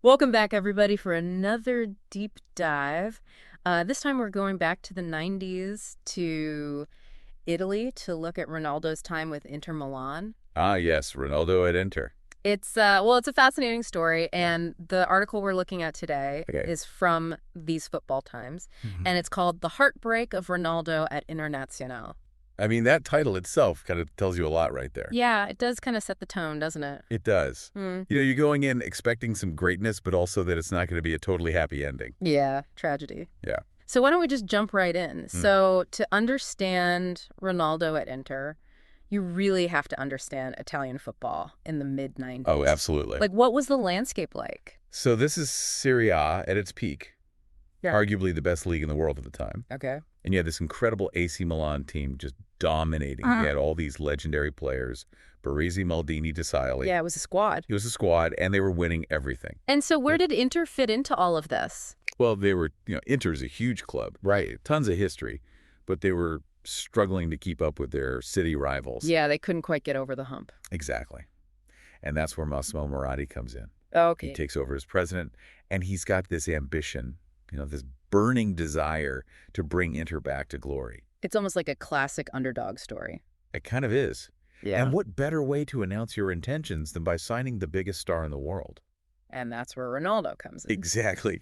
Welcome back, everybody, for another deep dive. This time we're going back to the 90s to Italy to look at Ronaldo's time with Inter Milan. Ah, yes, Ronaldo at Inter. It's a fascinating story, and the article we're looking at today Okay. is from these football times, Mhm. and it's called "The Heartbreak of Ronaldo at Internazionale." I mean, that title itself kind of tells you a lot right there. Yeah, it does kind of set the tone, doesn't it? It does. Hmm. You're going in expecting some greatness, but also that it's not going to be a totally happy ending. Yeah, tragedy. Yeah. So why don't we just jump right in? So to understand Ronaldo at Inter, you really have to understand Italian football in the mid-90s. Oh, absolutely. Like, what was the landscape like? So this is Serie A at its peak, Yeah. arguably the best league in the world at the time. Okay. And you had this incredible AC Milan team just dominating. You had all these legendary players, Baresi, Maldini, DeSioli. Yeah, it was a squad. It was a squad, and they were winning everything. And so where did Inter fit into all of this? Well, they were, Inter's a huge club, right? Tons of history, but they were struggling to keep up with their city rivals. Yeah, they couldn't quite get over the hump. Exactly. And that's where Massimo Moratti comes in. Okay. He takes over as president, and he's got this ambition, this burning desire to bring Inter back to glory. It's almost like a classic underdog story. It kind of is. Yeah. And what better way to announce your intentions than by signing the biggest star in the world? And that's where Ronaldo comes in. Exactly.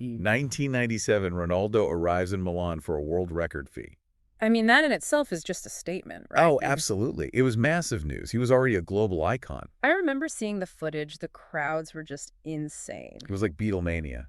1997, Ronaldo arrives in Milan for a world record fee. I mean, that in itself is just a statement, right? Oh, absolutely. It was massive news. He was already a global icon. I remember seeing the footage. The crowds were just insane. It was like Beatlemania.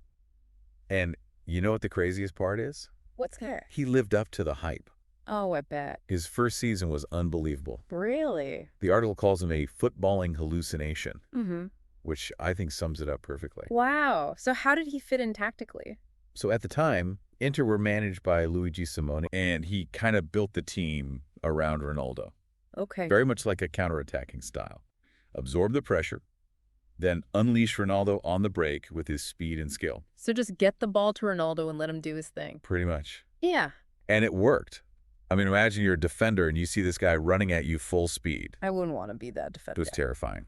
And you know what the craziest part is? What's that? He lived up to the hype. Oh, I bet. His first season was unbelievable. Really? The article calls him a footballing hallucination, Mm-hmm. which I think sums it up perfectly. Wow. So how did he fit in tactically? So at the time, Inter were managed by Luigi Simone, and he kind of built the team around Ronaldo. Okay. Very much like a counterattacking style. Absorb the pressure, then unleash Ronaldo on the break with his speed and skill. So just get the ball to Ronaldo and let him do his thing. Pretty much. Yeah. And it worked. I mean, imagine you're a defender and you see this guy running at you full speed. I wouldn't want to be that It defender. was terrifying.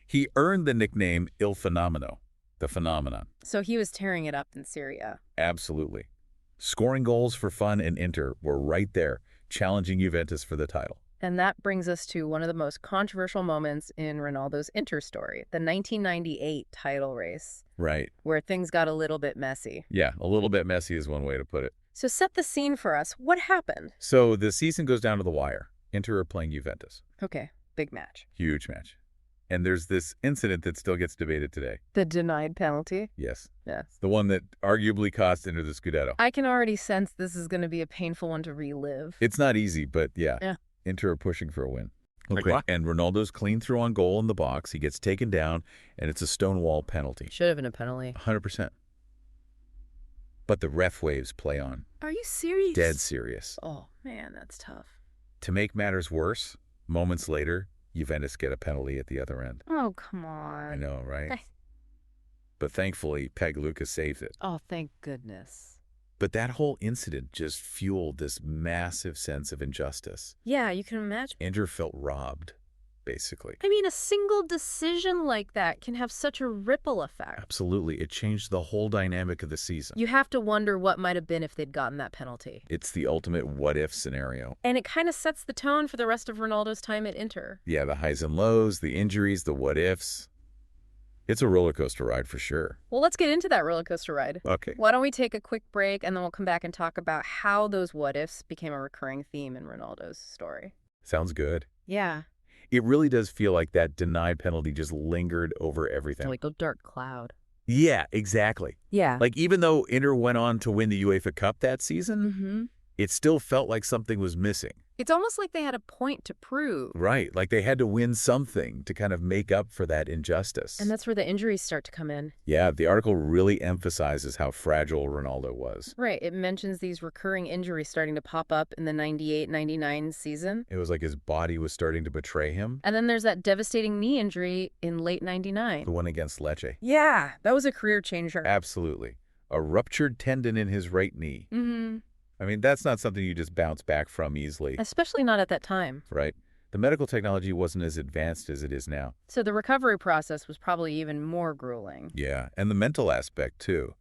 He earned the nickname Il Fenomeno, the phenomenon. So he was tearing it up in Syria. Absolutely. Scoring goals for fun in Inter were right there, challenging Juventus for the title. And that brings us to one of the most controversial moments in Ronaldo's Inter story, the 1998 title race, Right. where things got a little bit messy. Yeah, a little bit messy is one way to put it. So set the scene for us. What happened? So the season goes down to the wire. Inter are playing Juventus. Okay, big match. Huge match. And there's this incident that still gets debated today. The denied penalty? Yes. Yes. The one that arguably cost Inter the Scudetto. I can already sense this is going to be a painful one to relive. It's not easy, but yeah. Yeah. Inter are pushing for a win. Like what? And Ronaldo's clean through on goal in the box. He gets taken down, and it's a stonewall penalty. Should have been a penalty. 100%. But the ref waves play on. Are you serious? Dead serious. Oh, man, that's tough. To make matters worse, moments later, Juventus get a penalty at the other end. Oh, come on. I know, right? Hey. But thankfully, Peg Lucas saved it. Oh, thank goodness. But that whole incident just fueled this massive sense of injustice. Yeah, you can imagine. Inter felt robbed, basically. I mean, a single decision like that can have such a ripple effect. Absolutely. It changed the whole dynamic of the season. You have to wonder what might have been if they'd gotten that penalty. It's the ultimate what-if scenario. And it kind of sets the tone for the rest of Ronaldo's time at Inter. Yeah, the highs and lows, the injuries, the what-ifs. It's a roller coaster ride for sure. Well, let's get into that roller coaster ride. Okay. Why don't we take a quick break and then we'll come back and talk about how those what-ifs became a recurring theme in Ronaldo's story. Sounds good. Yeah. It really does feel like that denied penalty just lingered over everything. Like a dark cloud. Yeah, exactly. Yeah. Like even though Inter went on to win the UEFA Cup that season, Mm-hmm. it still felt like something was missing. It's almost like they had a point to prove. Right, like they had to win something to kind of make up for that injustice. And that's where the injuries start to come in. Yeah, the article really emphasizes how fragile Ronaldo was. Right. It mentions these recurring injuries starting to pop up in the 98-99 season. It was like his body was starting to betray him. And then there's that devastating knee injury in late 99. The one against Lecce. Yeah, that was a career changer. Absolutely. A ruptured tendon in his right knee. Mm-hmm. I mean, that's not something you just bounce back from easily, Especially not at that time. right? The medical technology wasn't as advanced as it is now. So the recovery process was probably even more grueling. Yeah, and the mental aspect, too.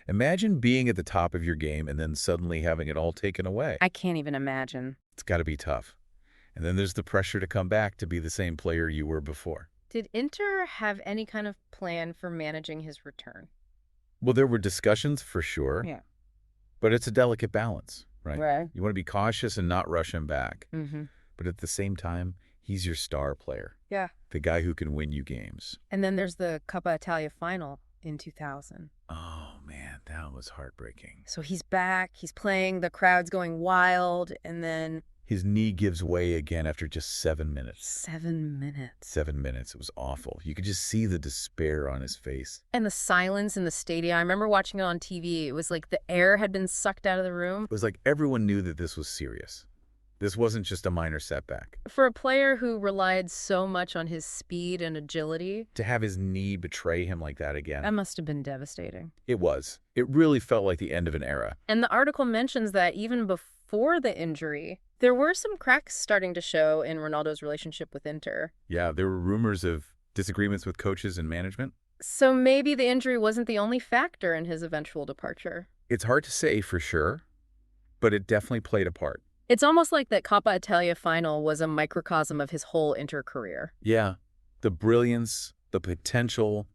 Imagine being at the top of your game and then suddenly having it all taken away. I can't even imagine. It's got to be tough. And then there's the pressure to come back to be the same player you were before. Did Inter have any kind of plan for managing his return? Well, there were discussions for sure, Yeah. but it's a delicate balance, right? Right. You want to be cautious and not rush him back. Mm-hmm. But at the same time, he's your star player. Yeah. The guy who can win you games. And then there's the Coppa Italia final in 2000. Oh, man, that was heartbreaking. So he's back, he's playing, the crowd's going wild, and then... His knee gives way again after just 7 minutes. 7 minutes. 7 minutes. It was awful. You could just see the despair on his face. And the silence in the stadium. I remember watching it on TV. It was like the air had been sucked out of the room. It was like everyone knew that this was serious. This wasn't just a minor setback. For a player who relied so much on his speed and agility, To have his knee betray him like that again. that must have been devastating. It was. It really felt like the end of an era. And the article mentions that even before the injury, there were some cracks starting to show in Ronaldo's relationship with Inter. Yeah, there were rumors of disagreements with coaches and management. So maybe the injury wasn't the only factor in his eventual departure. It's hard to say for sure, but it definitely played a part. It's almost like that Coppa Italia final was a microcosm of his whole Inter career. Yeah, the brilliance, the potential,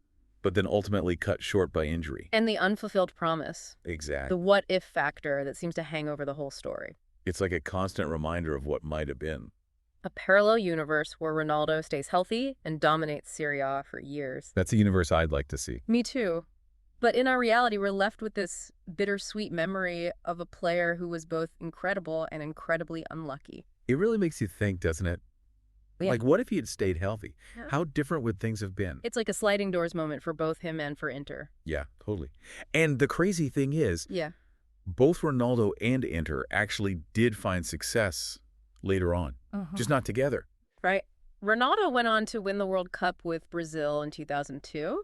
but then ultimately cut short by injury. And the unfulfilled promise. Exactly. The what-if factor that seems to hang over the whole story. It's like a constant reminder of what might have been. A parallel universe where Ronaldo stays healthy and dominates Serie A for years. That's a universe I'd like to see. Me too. But in our reality, we're left with this bittersweet memory of a player who was both incredible and incredibly unlucky. It really makes you think, doesn't it? Yeah. Like, what if he had stayed healthy? Yeah. How different would things have been? It's like a sliding doors moment for both him and for Inter. Yeah, totally. And the crazy thing is, Yeah. both Ronaldo and Inter actually did find success later on, just not together. Right. Ronaldo went on to win the World Cup with Brazil in 2002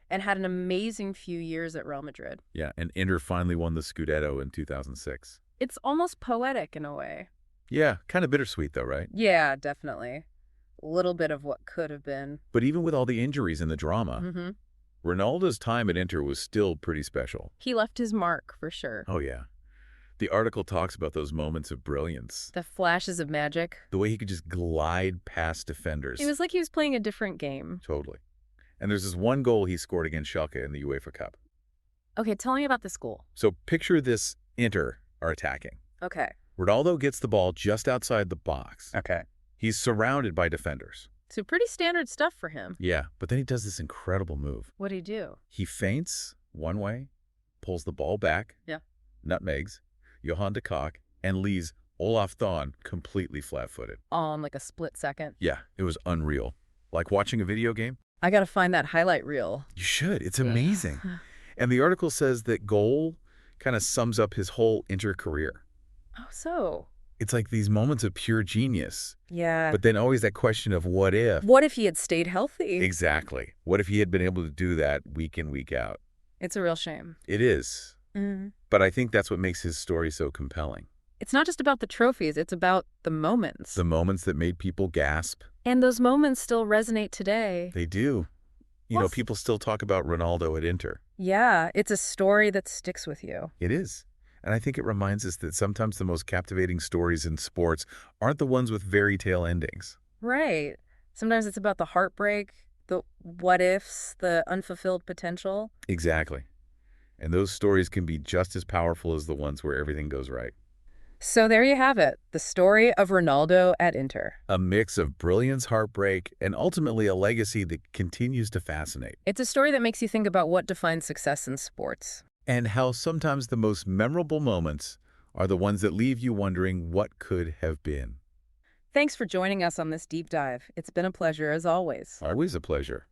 and had an amazing few years at Real Madrid. Yeah, and Inter finally won the Scudetto in 2006. It's almost poetic in a way. Yeah, kind of bittersweet though, right? Yeah, definitely. A little bit of what could have been. But even with all the injuries and the drama, Ronaldo's time at Inter was still pretty special. He left his mark, for sure. Oh, yeah. The article talks about those moments of brilliance. The flashes of magic. The way he could just glide past defenders. It was like he was playing a different game. Totally. And there's this one goal he scored against Schalke in the UEFA Cup. Okay, tell me about this goal. So picture this: Inter are attacking. Okay. Ronaldo gets the ball just outside the box. Okay. He's surrounded by defenders. So pretty standard stuff for him. Yeah, but then he does this incredible move. What'd he do? He feints one way, pulls the ball back, Yeah. nutmegs Johan de Kock, and leaves Olaf Thon completely flat-footed. All in like a split second. Yeah, it was unreal. Like watching a video game? I gotta find that highlight reel. You should. It's amazing. And the article says that goal kind of sums up his whole Inter career. Oh, so. It's like these moments of pure genius. Yeah. But then always that question of what if? What if he had stayed healthy? Exactly. What if he had been able to do that week in, week out? It's a real shame. It is. Mm. But I think that's what makes his story so compelling. It's not just about the trophies, it's about the moments. The moments that made people gasp. And those moments still resonate today. They do. You know, people still talk about Ronaldo at Inter. Yeah, it's a story that sticks with you. It is. And I think it reminds us that sometimes the most captivating stories in sports aren't the ones with fairy tale endings. Right. Sometimes it's about the heartbreak, the what ifs, the unfulfilled potential. Exactly. And those stories can be just as powerful as the ones where everything goes right. So there you have it, the story of Ronaldo at Inter. A mix of brilliance, heartbreak, and ultimately a legacy that continues to fascinate. It's a story that makes you think about what defines success in sports. And how sometimes the most memorable moments are the ones that leave you wondering what could have been. Thanks for joining us on this deep dive. It's been a pleasure as always. Always a pleasure.